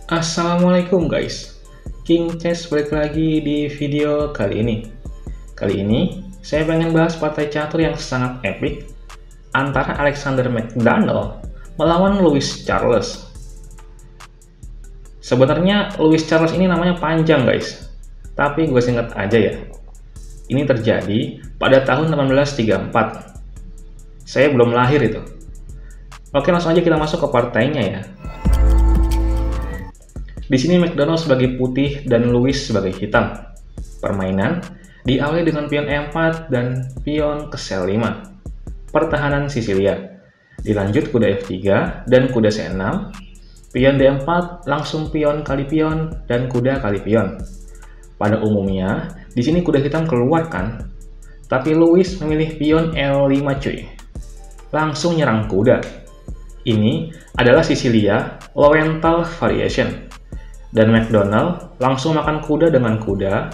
Assalamualaikum guys, King Chess balik lagi di video kali ini. Kali ini saya pengen bahas partai catur yang sangat epic antara Alexander McDonald melawan Lewis Charles. Sebenarnya Lewis Charles ini namanya panjang guys, tapi gue singkat aja ya. Ini terjadi pada tahun 1834. Saya belum lahir itu. Oke, langsung aja kita masuk ke partainya ya. Di sini McDonald sebagai putih dan Lewis sebagai hitam. Permainan diawali dengan pion E4 dan pion ke sel 5. Pertahanan Sisilia. Dilanjut kuda F3 dan kuda C6. Pion D4 langsung pion kali pion dan kuda kali pion. Pada umumnya, di sini kuda hitam keluar kan? Tapi Lewis memilih pion L5 cuy. Langsung nyerang kuda. Ini adalah Sisilia Lowenthal Variation. Dan McDonald langsung makan kuda dengan kuda.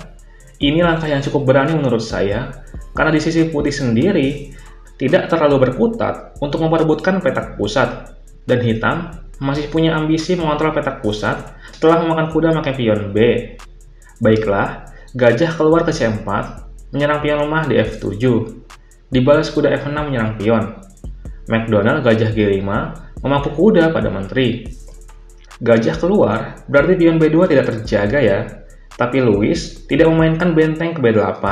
Ini langkah yang cukup berani menurut saya, karena di sisi putih sendiri tidak terlalu berkutat untuk memperebutkan petak pusat, dan hitam masih punya ambisi mengontrol petak pusat setelah memakan kuda pakai pion B. Baiklah, gajah keluar ke C4, menyerang pion lemah di F7, dibalas kuda F6 menyerang pion. McDonald gajah G5 memangku kuda pada menteri. Gajah keluar, berarti pion B2 tidak terjaga ya. Tapi Lewis tidak memainkan benteng ke B8,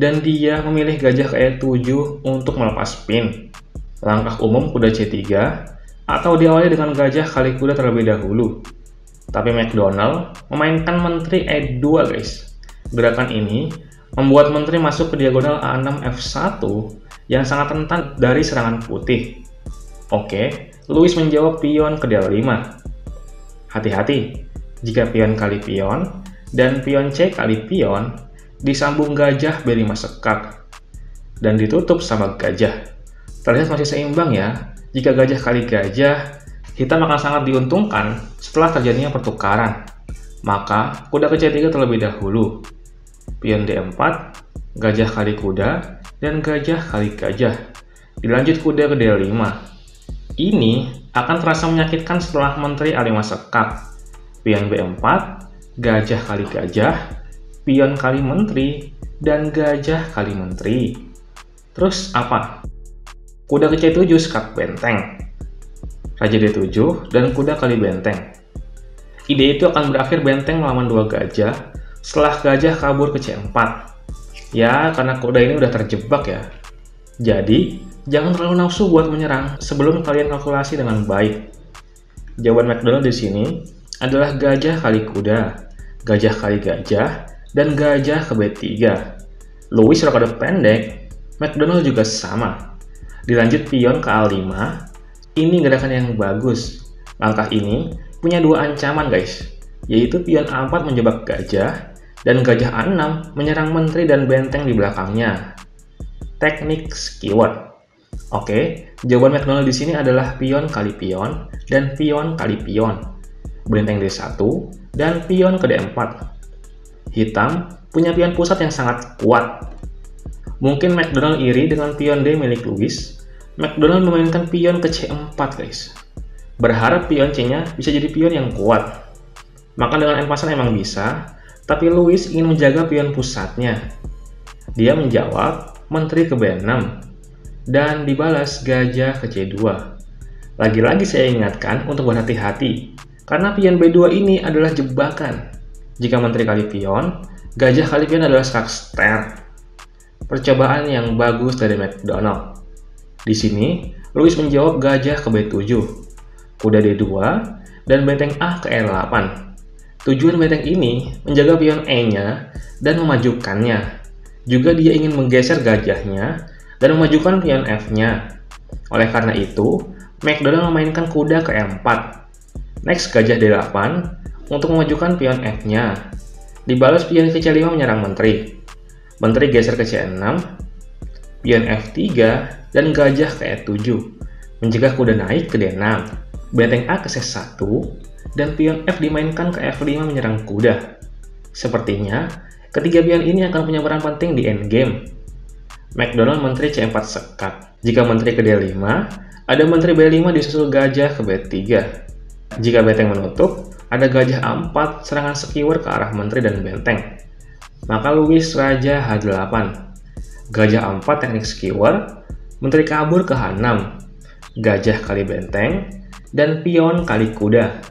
dan dia memilih gajah ke E7 untuk melepas pin. Langkah umum kuda C3, atau diawali dengan gajah kali kuda terlebih dahulu. Tapi McDonald memainkan menteri E2 guys. Gerakan ini membuat menteri masuk ke diagonal A6 F1 yang sangat rentan dari serangan putih. Oke, Lewis menjawab pion ke D5. Hati-hati, jika pion kali pion dan pion C kali pion disambung gajah B5 sekak dan ditutup sama gajah. Terlihat masih seimbang ya. Jika gajah kali gajah, hitam akan sangat diuntungkan setelah terjadinya pertukaran. Maka kuda ke C3 terlebih dahulu. Pion D4, gajah kali kuda, dan gajah kali gajah. Dilanjut kuda ke D5. Ini akan terasa menyakitkan setelah menteri A5 sekak. Pion B4, gajah kali gajah, pion kali menteri, dan gajah kali menteri. Terus apa? Kuda ke C7 sekak benteng. Raja D7 dan kuda kali benteng. Ide itu akan berakhir benteng melawan dua gajah setelah gajah kabur ke C4. Ya, karena kuda ini udah terjebak ya. Jadi, jangan terlalu nafsu buat menyerang sebelum kalian kalkulasi dengan baik. Jawaban McDonald di sini adalah gajah kali kuda, gajah kali gajah, dan gajah ke B3. Lewis rokade pendek, McDonald juga sama. Dilanjut pion ke A5, ini gerakan yang bagus. Langkah ini punya dua ancaman guys, yaitu pion A4 menjebak gajah, dan gajah A6 menyerang menteri dan benteng di belakangnya. Teknik keyword. Oke, jawaban McDonald di sini adalah pion kali pion dan pion kali pion. Benteng D1 dan pion ke D4. Hitam punya pion pusat yang sangat kuat. Mungkin McDonald iri dengan pion D milik Lewis. McDonald memainkan pion ke C4 guys. Berharap pion C-nya bisa jadi pion yang kuat. Maka dengan empasan emang bisa, tapi Lewis ingin menjaga pion pusatnya. Dia menjawab menteri ke B6 dan dibalas gajah ke C2. Lagi-lagi saya ingatkan untuk berhati-hati, karena pion B2 ini adalah jebakan. Jika menteri kali pion, gajah kali pion adalah skak ster. Percobaan yang bagus dari McDonald. Di sini, Lewis menjawab gajah ke B7, kuda D2, dan benteng A ke E8. Tujuan benteng ini menjaga pion E-nya dan memajukannya. Juga dia ingin menggeser gajahnya dan memajukan pion F-nya. Oleh karena itu, McDonald memainkan kuda ke E4. Next gajah D8 untuk memajukan pion F-nya. Dibalas pion ke C5 menyerang menteri. Menteri geser ke C6, pion F3, dan gajah ke E7. Mencegah kuda naik ke D6. Benteng A ke C1, dan pion F dimainkan ke F5 menyerang kuda. Sepertinya, ketiga pion ini akan punya peran penting di endgame. McDonald menteri C4 sekak. Jika menteri ke D5, ada menteri B5 disusul gajah ke B3. Jika benteng menutup, ada gajah A4 serangan skewer ke arah menteri dan benteng. Maka Louis raja H8. Gajah A4 teknik skewer, menteri kabur ke H6. Gajah kali benteng, dan pion kali kuda.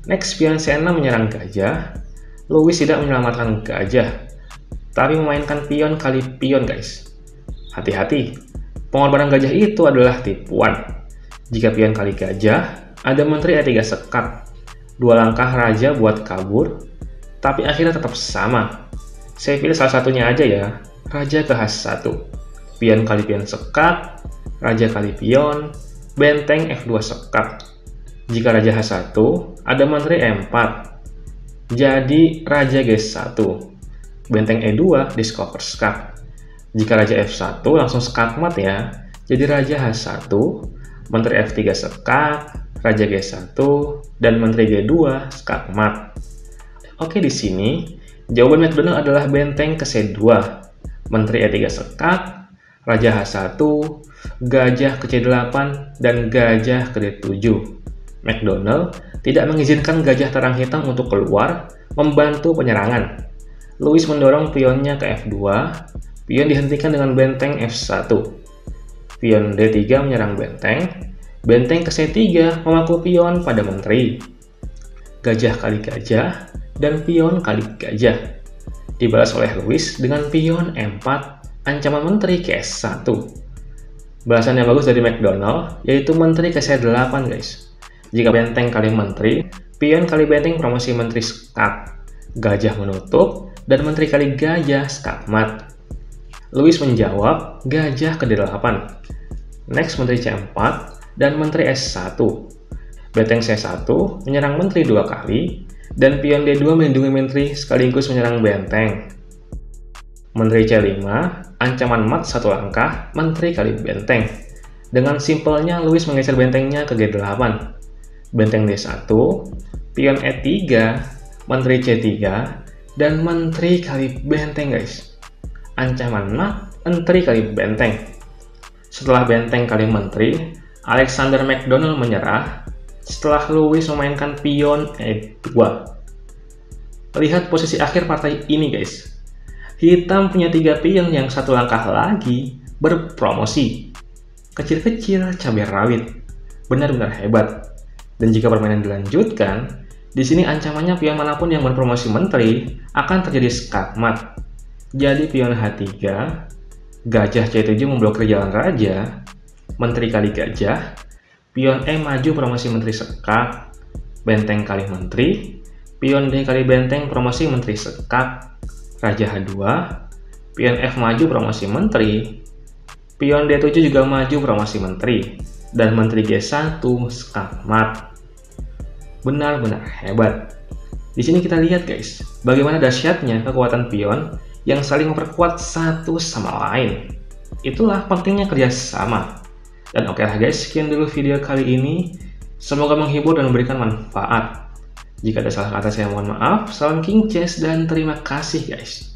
Next, pion C6 menyerang gajah. Louis tidak menyelamatkan gajah, tapi memainkan pion kali pion, guys. Hati-hati, pengorbanan gajah itu adalah tipuan. Jika pion kali gajah, ada menteri E3 sekat. 2 langkah raja buat kabur, tapi akhirnya tetap sama. Saya pilih salah satunya aja ya, raja ke H1. Pion kali pion sekat, raja kali pion, benteng F2 sekat. Jika raja H1, ada menteri E4. Jadi raja G1, benteng E2 discover sekat. Jika raja F1 langsung skakmat ya, jadi raja H1, menteri F3 sekat, raja G1, dan menteri G2 skakmat. Oke, di sini jawaban McDonald adalah benteng ke C2, menteri E3 sekat, raja H1, gajah ke C8, dan gajah ke D7. McDonald tidak mengizinkan gajah terang hitam untuk keluar membantu penyerangan. Louis mendorong pionnya ke F2, pion dihentikan dengan benteng F1. Pion D3 menyerang benteng, benteng ke C3 memaku pion pada menteri. Gajah kali gajah, dan pion kali gajah. Dibalas oleh Louis dengan pion E4, ancaman menteri ke S1. Balasan yang bagus dari McDonald, yaitu menteri ke C8, guys. Jika benteng kali menteri, pion kali benteng promosi menteri skak, gajah menutup, dan menteri kali gajah skakmat. Louis menjawab gajah ke D8. Next, menteri C4 dan menteri S1. Benteng C1 menyerang menteri 2 kali, dan pion D2 melindungi menteri sekaligus menyerang benteng. Menteri C5, ancaman mat 1 langkah, menteri kali benteng. Dengan simpelnya, Louis menggeser bentengnya ke G8. Benteng D1, pion E3, menteri C3, dan menteri kali benteng, guys. Ancaman mat, menteri kali benteng. Setelah benteng kali menteri, Alexander McDonald menyerah setelah Louis memainkan pion E2. Lihat posisi akhir partai ini, guys. Hitam punya 3 pion yang 1 langkah lagi berpromosi. Kecil-kecil cabai rawit. Benar-benar hebat. Dan jika permainan dilanjutkan, di sini ancamannya pion manapun yang berpromosi menteri akan terjadi skakmat. Jadi pion H3, gajah C7 memblokir jalan raja, menteri kali gajah, pion E maju promosi menteri sekak, benteng kali menteri, pion D kali benteng promosi menteri sekak, raja H2, pion F maju promosi menteri, pion D7 juga maju promosi menteri, dan menteri G1 skakmat. Benar-benar hebat. Di sini kita lihat, guys, bagaimana dahsyatnya kekuatan pion yang saling memperkuat satu sama lain. Itulah pentingnya kerjasama. Dan oke lah, guys, sekian dulu video kali ini. Semoga menghibur dan memberikan manfaat. Jika ada salah kata, saya mohon maaf. Salam King Chess dan terima kasih, guys.